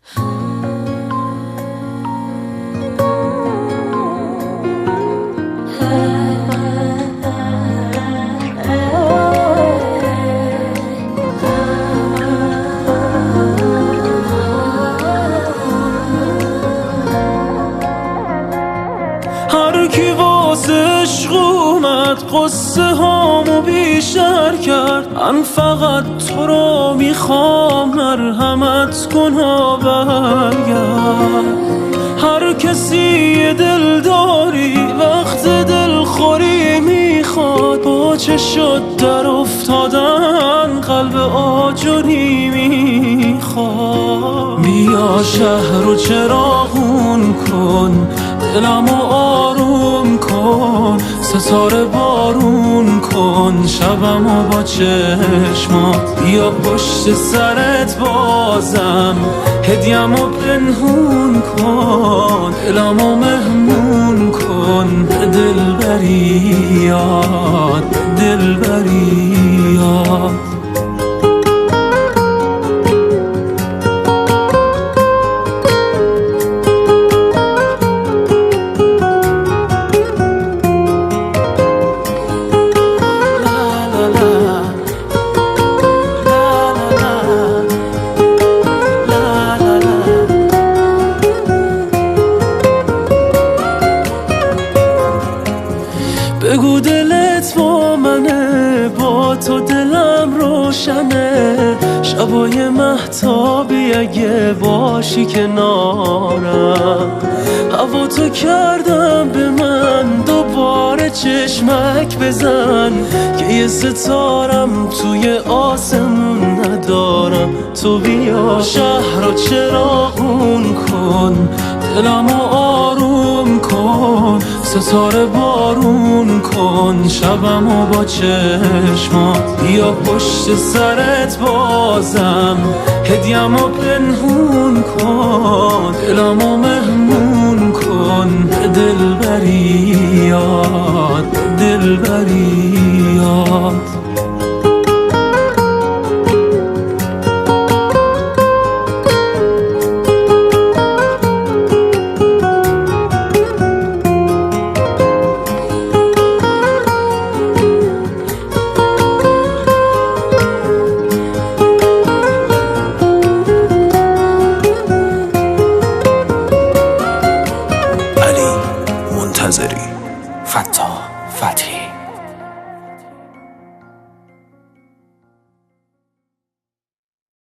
هر کی واسه عشق اومد قصه هامو بیشتر کرد. من فقط تو رو میخوام، مرحمت کن و برگرد. هر کسی دل داری وقت دلخوری میخواد، با چه شد در افتادن قلب آجری میخواد. بیا شهر رو چراغون کن، دلمو آروم کن، ستاره بارون کن شبمو با چشمات. بیا پشت سرت بازم هدیه‌مو پنهون کن، دلمو مهمون کن به دلبریات، دلبریات. بگو دلت با منه، با تو دلم روشنه. شبای مهتابی اگه باشی کنارم، هوا تو کردم به من دوباره چشمک بزن، که یه ستارم توی آسمون ندارم. تو بیا شهر رو چراغون کن، دلمو آروم کن، ستاره بارون کن شبمو با چشمات. بیا پشت سرت بازم هدیه‌مو پنهون کن، دلمو مهمون کن به دلبریات، دلبریات.